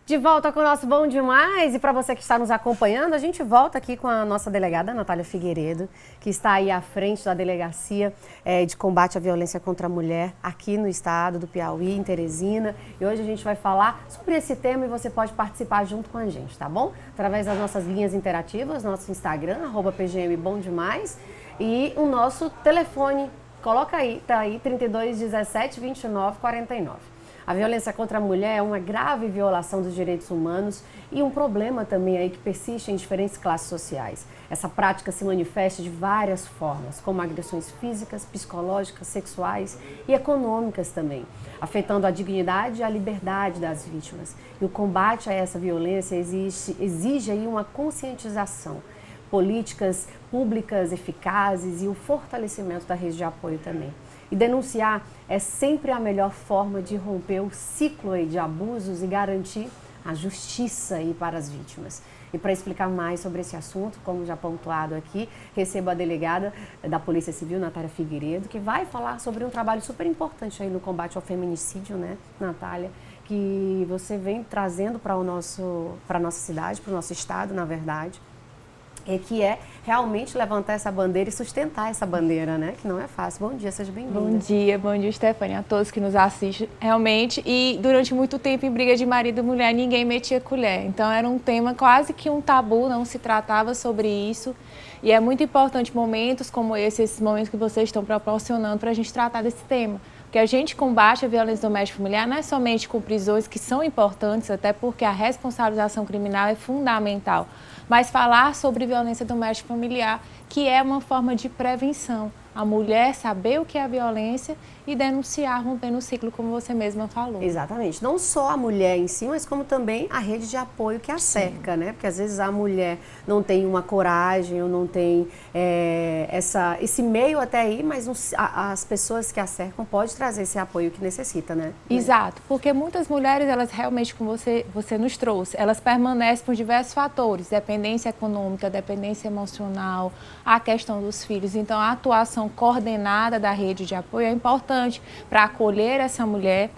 De volta com o nosso Bom Demais, e para você que está nos acompanhando, a gente volta aqui com a nossa delegada, Natália Figueiredo, que está aí à frente da Delegacia de Combate à Violência contra a Mulher, aqui no estado do Piauí, em Teresina. E hoje a gente vai falar sobre esse tema e você pode participar junto com a gente, tá bom? Através das nossas linhas interativas, nosso Instagram, @PGMBomDemais, e o nosso telefone, coloca aí, tá aí, 32 17 29 49. A violência contra a mulher é uma grave violação dos direitos humanos e um problema também aí que persiste em diferentes classes sociais. Essa prática se manifesta de várias formas, como agressões físicas, psicológicas, sexuais e econômicas também, afetando a dignidade e a liberdade das vítimas. E o combate a essa violência exige aí uma conscientização, políticas públicas eficazes e o fortalecimento da rede de apoio também. E denunciar é sempre a melhor forma de romper o ciclo aí de abusos e garantir a justiça aí para as vítimas. E para explicar mais sobre esse assunto, como já pontuado aqui, recebo a delegada da Polícia Civil, Natália Figueiredo, que vai falar sobre um trabalho super importante aí no combate ao feminicídio, né, Natália, que você vem trazendo para a nossa cidade, para o nosso estado, na verdade. Que é realmente levantar essa bandeira e sustentar essa bandeira, né? Que não é fácil. Bom dia, seja bem-vinda. Bom dia, Stephanie, a todos que nos assistem. Realmente, e durante muito tempo em briga de marido e mulher, ninguém metia colher. Então era um tema quase que um tabu, não se tratava sobre isso. E é muito importante momentos como esses momentos que vocês estão proporcionando para a gente tratar desse tema. Porque a gente combate a violência doméstica familiar não é somente com prisões, que são importantes, até porque a responsabilização criminal é fundamental, mas falar sobre violência doméstica familiar, que é uma forma de prevenção. A mulher saber o que é a violência e denunciar, rompendo o ciclo, como você mesma falou. Exatamente. Não só a mulher em si, mas como também a rede de apoio que a cerca, né? Porque às vezes a mulher não tem uma coragem ou não tem esse meio até aí, mas as pessoas que a cercam podem trazer esse apoio que necessita, né? Exato, porque muitas mulheres, elas realmente, como você nos trouxe, elas permanecem por diversos fatores, dependência econômica, dependência emocional, a questão dos filhos. Então, a atuação coordenada da rede de apoio é importante para acolher essa mulher,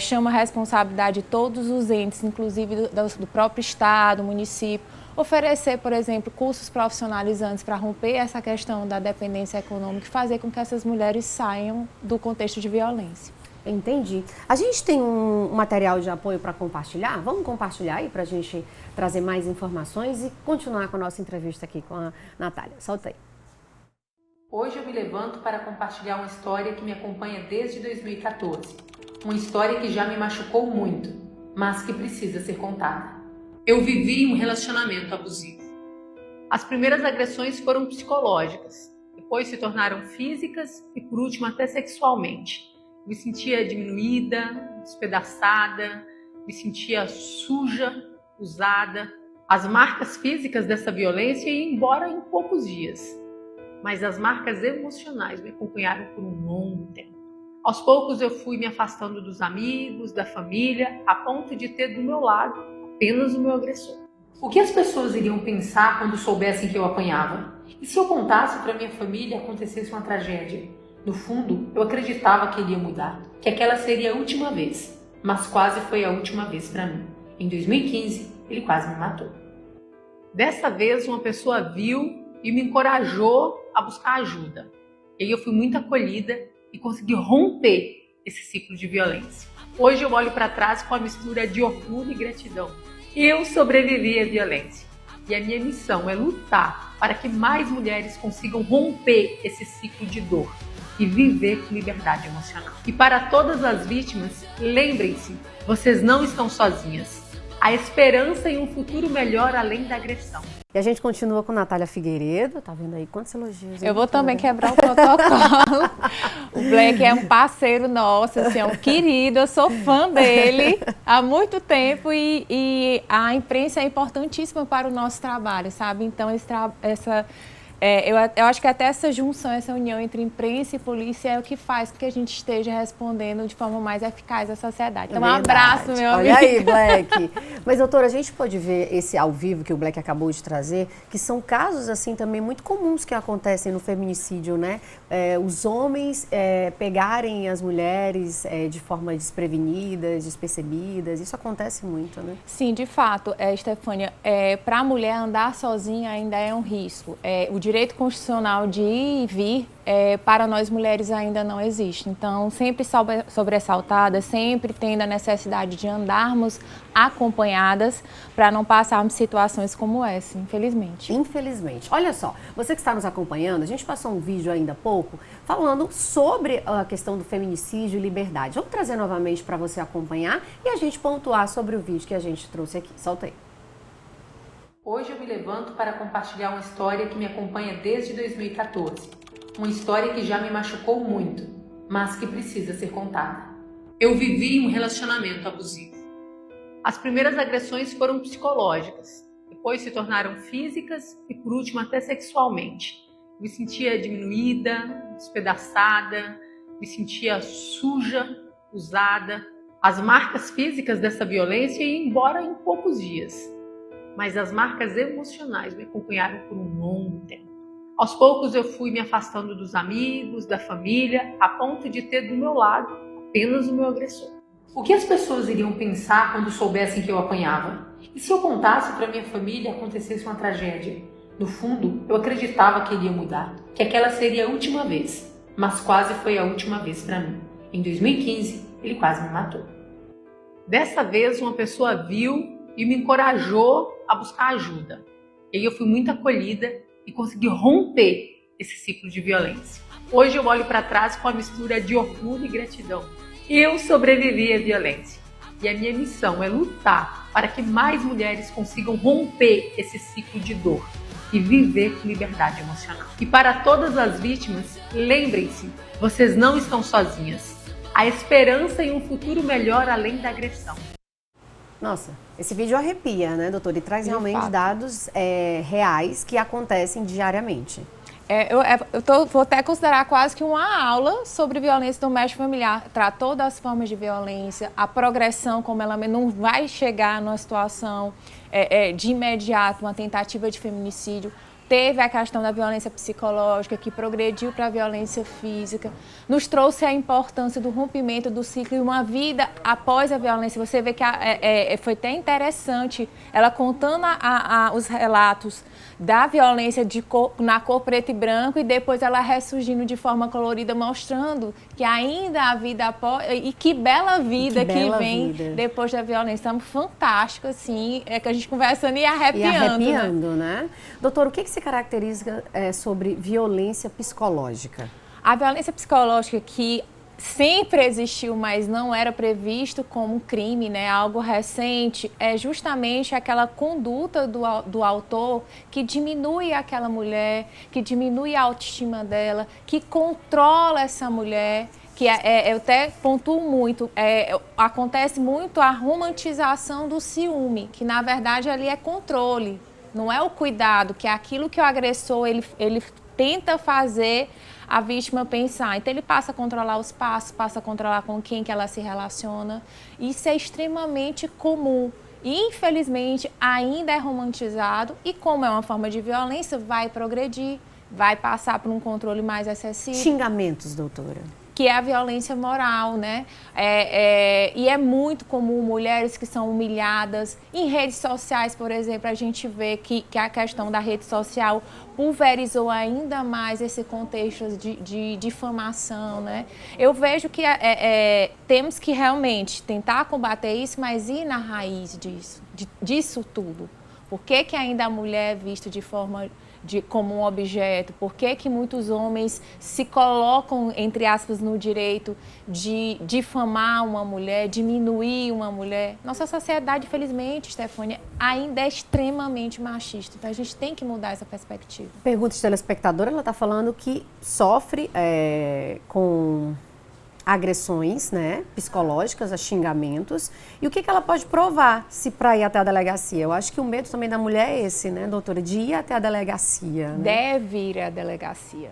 chama a responsabilidade de todos os entes, inclusive do próprio estado, município, oferecer, por exemplo, cursos profissionalizantes para romper essa questão da dependência econômica e fazer com que essas mulheres saiam do contexto de violência. Entendi. A gente tem um material de apoio para compartilhar? Vamos compartilhar aí para a gente trazer mais informações e continuar com a nossa entrevista aqui com a Natália. Solta aí. Hoje eu me levanto para compartilhar uma história que me acompanha desde 2014. Uma história que já me machucou muito, mas que precisa ser contada. Eu vivi um relacionamento abusivo. As primeiras agressões foram psicológicas, depois se tornaram físicas e por último até sexualmente. Me sentia diminuída, despedaçada, me sentia suja, usada. As marcas físicas dessa violência iam embora em poucos dias. Mas as marcas emocionais me acompanharam por um longo tempo. Aos poucos eu fui me afastando dos amigos, da família, a ponto de ter do meu lado apenas o meu agressor. O que as pessoas iriam pensar quando soubessem que eu apanhava? E se eu contasse para minha família e acontecesse uma tragédia? No fundo, eu acreditava que ele ia mudar, que aquela seria a última vez, mas quase foi a última vez para mim. Em 2015, ele quase me matou. Dessa vez, uma pessoa viu e me encorajou a buscar ajuda. E aí eu fui muito acolhida e consegui romper esse ciclo de violência. Hoje eu olho para trás com a mistura de orgulho e gratidão. Eu sobrevivi à violência. E a minha missão é lutar para que mais mulheres consigam romper esse ciclo de dor e viver com liberdade emocional. E para todas as vítimas, lembrem-se, vocês não estão sozinhas. Há esperança em um futuro melhor além da agressão. E a gente continua com Natália Figueiredo, tá vendo aí quantos elogios? Eu vou também quebrar o protocolo. O Black é um parceiro nosso, assim, é um querido, eu sou fã dele há muito tempo e a imprensa é importantíssima para o nosso trabalho, sabe? Então, eu acho que até essa junção, essa união entre imprensa e polícia é o que faz com que a gente esteja respondendo de forma mais eficaz à sociedade. Então, um abraço, meu amigo. Olha aí, Black. Mas, doutora, a gente pode ver esse ao vivo que o Black acabou de trazer, que são casos, assim, também muito comuns que acontecem no feminicídio, né? Os homens pegarem as mulheres de forma desprevenidas, despercebidas, isso acontece muito, né? Sim, de fato, Estefânia, para a mulher andar sozinha ainda é um risco. O direito constitucional de ir e vir, para nós mulheres ainda não existe. Então, sempre sobressaltada, sempre tendo a necessidade de andarmos acompanhadas para não passarmos situações como essa, infelizmente. Infelizmente. Olha só, você que está nos acompanhando, a gente passou um vídeo ainda há pouco falando sobre a questão do feminicídio e liberdade. Vamos trazer novamente para você acompanhar e a gente pontuar sobre o vídeo que a gente trouxe aqui. Solta aí. Hoje eu me levanto para compartilhar uma história que me acompanha desde 2014. Uma história que já me machucou muito, mas que precisa ser contada. Eu vivi um relacionamento abusivo. As primeiras agressões foram psicológicas, depois se tornaram físicas e por último até sexualmente. Me sentia diminuída, despedaçada, me sentia suja, usada. As marcas físicas dessa violência iam embora em poucos dias, mas as marcas emocionais me acompanharam por um longo tempo. Aos poucos eu fui me afastando dos amigos, da família, a ponto de ter do meu lado apenas o meu agressor. O que as pessoas iriam pensar quando soubessem que eu apanhava? E se eu contasse para minha família e acontecesse uma tragédia? No fundo, eu acreditava que ele ia mudar, que aquela seria a última vez, mas quase foi a última vez para mim. Em 2015, ele quase me matou. Dessa vez, uma pessoa viu e me encorajou a buscar ajuda. E aí eu fui muito acolhida e consegui romper esse ciclo de violência. Hoje eu olho para trás com a mistura de orgulho e gratidão. Eu sobrevivi à violência e a minha missão é lutar para que mais mulheres consigam romper esse ciclo de dor e viver com liberdade emocional. E para todas as vítimas, lembrem-se, vocês não estão sozinhas. Há esperança em um futuro melhor além da agressão. Nossa, esse vídeo arrepia, né, doutora? E traz realmente dados reais que acontecem diariamente. Vou até considerar quase que uma aula sobre violência doméstica familiar. Tratou das formas de violência, a progressão, como ela não vai chegar numa situação de imediato, uma tentativa de feminicídio. Teve a questão da violência psicológica, que progrediu para a violência física. Nos trouxe a importância do rompimento do ciclo e uma vida após a violência. Você vê que foi até interessante ela contando os relatos da violência na cor preto e branco e depois ela ressurgindo de forma colorida, mostrando que ainda a vida após... E que bela vida que vem depois da violência. Então, fantástico, assim, que a gente conversando e arrepiando, né? Doutor, o que se caracteriza sobre violência psicológica? A violência psicológica que sempre existiu, mas não era previsto como crime, né? Algo recente, é justamente aquela conduta do autor que diminui aquela mulher, que diminui a autoestima dela, que controla essa mulher, que eu até pontuo muito, acontece muito a romantização do ciúme, que na verdade ali é controle, não é o cuidado, que é aquilo que o agressor ele tenta fazer a vítima pensar. Então ele passa a controlar os passos, passa a controlar com quem que ela se relaciona. Isso é extremamente comum. E, infelizmente, ainda é romantizado e, como é uma forma de violência, vai progredir, vai passar por um controle mais excessivo. Xingamentos, doutora? Que é a violência moral, né? E é muito comum mulheres que são humilhadas. Em redes sociais, por exemplo, a gente vê que a questão da rede social pulverizou ainda mais esse contexto de difamação, né? Eu vejo que temos que realmente tentar combater isso, mas ir na raiz disso tudo. Por que ainda a mulher é vista de forma... como um objeto, por que muitos homens se colocam, entre aspas, no direito de difamar uma mulher, diminuir uma mulher. Nossa sociedade, infelizmente, Stefânia, ainda é extremamente machista, então a gente tem que mudar essa perspectiva. Pergunta de telespectadora, ela está falando que sofre com agressões, né, psicológicas, a xingamentos, e o que ela pode provar se para ir até a delegacia? Eu acho que o medo também da mulher é esse, né, doutora, de ir até a delegacia. Né? Deve ir à delegacia.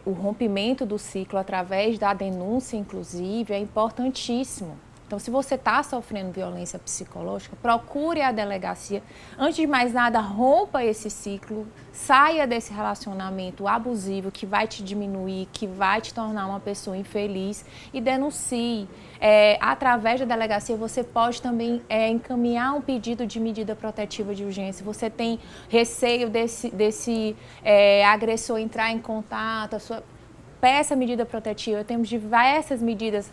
O rompimento do ciclo através da denúncia, inclusive, é importantíssimo. Então, se você está sofrendo violência psicológica, procure a delegacia. Antes de mais nada, rompa esse ciclo, saia desse relacionamento abusivo que vai te diminuir, que vai te tornar uma pessoa infeliz e denuncie. Através da delegacia, você pode também encaminhar um pedido de medida protetiva de urgência. Você tem receio desse agressor entrar em contato, peça medida protetiva. Temos diversas medidas,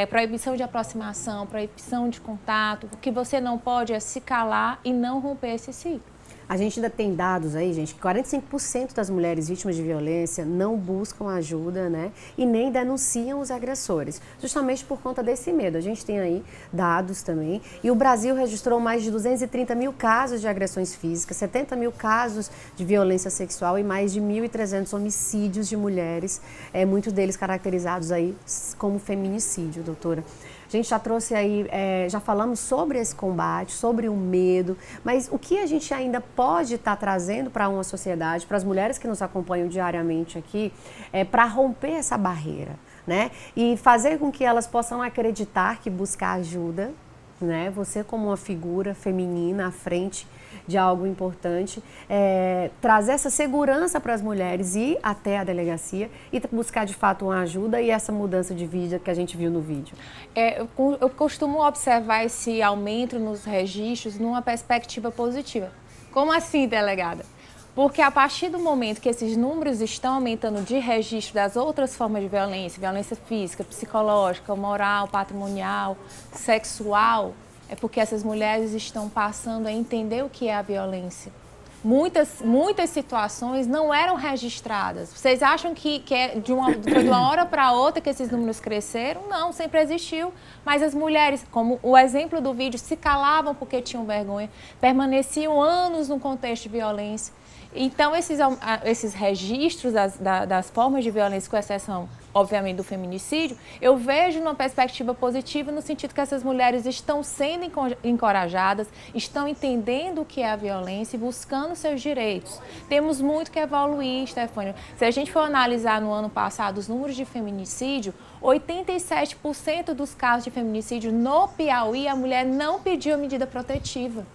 proibição de aproximação, proibição de contato. O que você não pode é se calar e não romper esse ciclo. A gente ainda tem dados aí, gente, que 45% das mulheres vítimas de violência não buscam ajuda, né? E nem denunciam os agressores, justamente por conta desse medo. A gente tem aí dados também. E o Brasil registrou mais de 230 mil casos de agressões físicas, 70 mil casos de violência sexual e mais de 1.300 homicídios de mulheres, muitos deles caracterizados aí como feminicídio, doutora. A gente já trouxe aí, já falamos sobre esse combate, sobre o medo, mas o que a gente ainda pode estar trazendo para uma sociedade, para as mulheres que nos acompanham diariamente aqui, para romper essa barreira, né? E fazer com que elas possam acreditar que buscar ajuda, né? Você como uma figura feminina à frente de algo importante, trazer essa segurança para as mulheres, ir até a delegacia e buscar de fato uma ajuda e essa mudança de vida que a gente viu no vídeo. Eu costumo observar esse aumento nos registros numa perspectiva positiva. Como assim, delegada? Porque a partir do momento que esses números estão aumentando de registro das outras formas de violência, violência física, psicológica, moral, patrimonial, sexual, é porque essas mulheres estão passando a entender o que é a violência. Muitas situações não eram registradas. Vocês acham que de uma hora para outra que esses números cresceram? Não, sempre existiu. Mas as mulheres, como o exemplo do vídeo, se calavam porque tinham vergonha, permaneciam anos no contexto de violência. Então, esses registros das formas de violência, com exceção, obviamente, do feminicídio, eu vejo numa perspectiva positiva no sentido que essas mulheres estão sendo encorajadas, estão entendendo o que é a violência e buscando seus direitos. Temos muito que evoluir, Stefânia. Se a gente for analisar no ano passado os números de feminicídio, 87% dos casos de feminicídio no Piauí, a mulher não pediu a medida protetiva.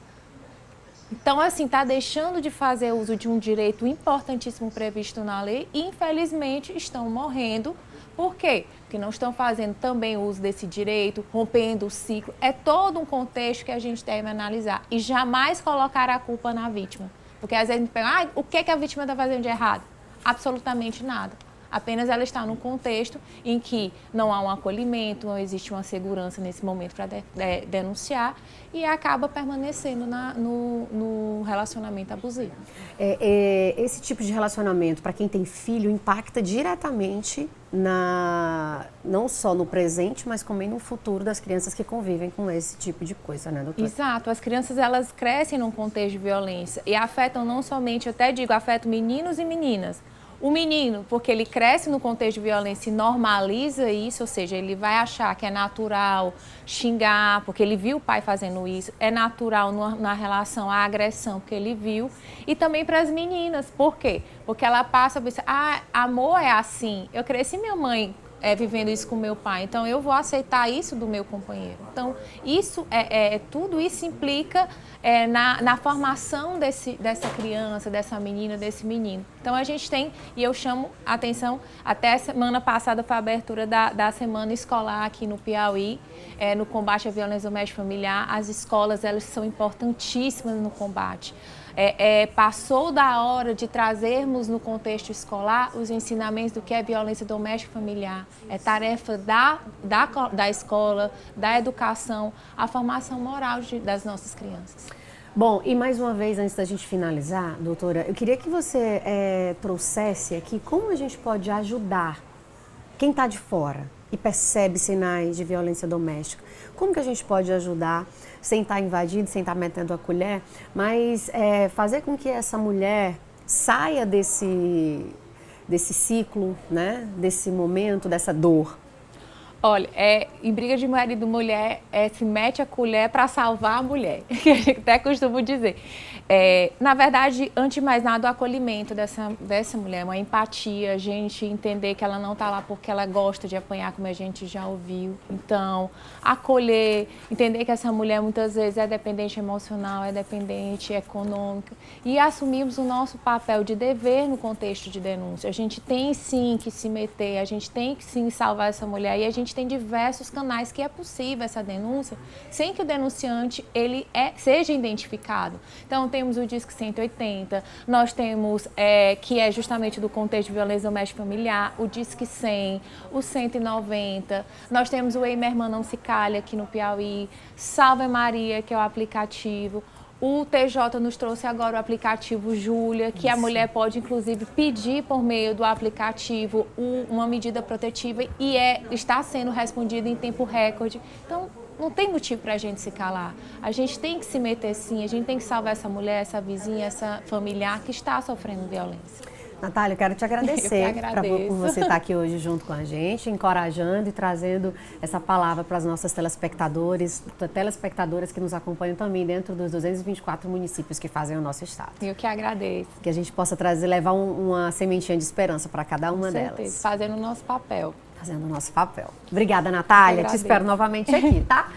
Então, assim, está deixando de fazer uso de um direito importantíssimo previsto na lei e, infelizmente, estão morrendo. Por quê? Porque não estão fazendo também uso desse direito, rompendo o ciclo. É todo um contexto que a gente deve analisar e jamais colocar a culpa na vítima. Porque, às vezes, a gente pensa, o que a vítima está fazendo de errado? Absolutamente nada. Apenas ela está num contexto em que não há um acolhimento, não existe uma segurança nesse momento para denunciar e acaba permanecendo no relacionamento abusivo. Esse tipo de relacionamento, para quem tem filho, impacta diretamente não só no presente, mas também no futuro das crianças que convivem com esse tipo de coisa, né, doutora? Exato. As crianças, elas crescem num contexto de violência e afetam não somente, eu até digo, afetam meninos e meninas. O menino, porque ele cresce no contexto de violência e normaliza isso, ou seja, ele vai achar que é natural xingar, porque ele viu o pai fazendo isso, é natural na relação à agressão, porque ele viu. E também para as meninas, por quê? Porque ela passa a pensar, amor é assim, eu cresci minha mãe vivendo isso com meu pai, então eu vou aceitar isso do meu companheiro. Então, isso tudo isso implica na formação dessa criança, dessa menina, desse menino. Então, a gente tem, e eu chamo a atenção, até semana passada foi a abertura da semana escolar aqui no Piauí, no combate à violência doméstica e familiar. As escolas, elas são importantíssimas no combate. Passou da hora de trazermos no contexto escolar os ensinamentos do que é violência doméstica e familiar. É tarefa da escola, da educação, a formação moral das nossas crianças. Bom, e mais uma vez, antes da gente finalizar, doutora, eu queria que você trouxesse aqui como a gente pode ajudar quem está de fora e percebe sinais de violência doméstica. Como que a gente pode ajudar sem estar invadido, sem estar metendo a colher, mas fazer com que essa mulher saia desse ciclo, né? Desse momento, dessa dor? Olha, em briga de marido e mulher, se mete a colher para salvar a mulher, que a gente até costuma dizer. Na verdade, antes de mais nada, o acolhimento dessa mulher, uma empatia, a gente entender que ela não está lá porque ela gosta de apanhar, como a gente já ouviu. Então, acolher, entender que essa mulher muitas vezes é dependente emocional, é dependente econômica, e assumirmos o nosso papel de dever no contexto de denúncia. A gente tem sim que se meter, a gente tem que sim salvar essa mulher, e a gente tem diversos canais que é possível essa denúncia sem que o denunciante seja identificado. Então temos o Disque 180, nós temos que é justamente do contexto de violência doméstica familiar, o Disque 100, o 190, nós temos o Ei Minha Irmã Não Se Calha aqui no Piauí, Salve Maria, que é o aplicativo. O TJ nos trouxe agora o aplicativo Júlia, que a mulher pode, inclusive, pedir por meio do aplicativo uma medida protetiva e está sendo respondida em tempo recorde. Então, não tem motivo para a gente se calar. A gente tem que se meter sim, a gente tem que salvar essa mulher, essa vizinha, essa familiar que está sofrendo violência. Natália, eu quero te agradecer por você estar aqui hoje junto com a gente, encorajando e trazendo essa palavra para as nossas telespectadoras que nos acompanham também dentro dos 224 municípios que fazem o nosso estado. Eu que agradeço. Que a gente possa levar uma sementinha de esperança para cada uma delas. Fazendo o nosso papel. Fazendo o nosso papel. Obrigada, Natália. Te espero novamente aqui, tá?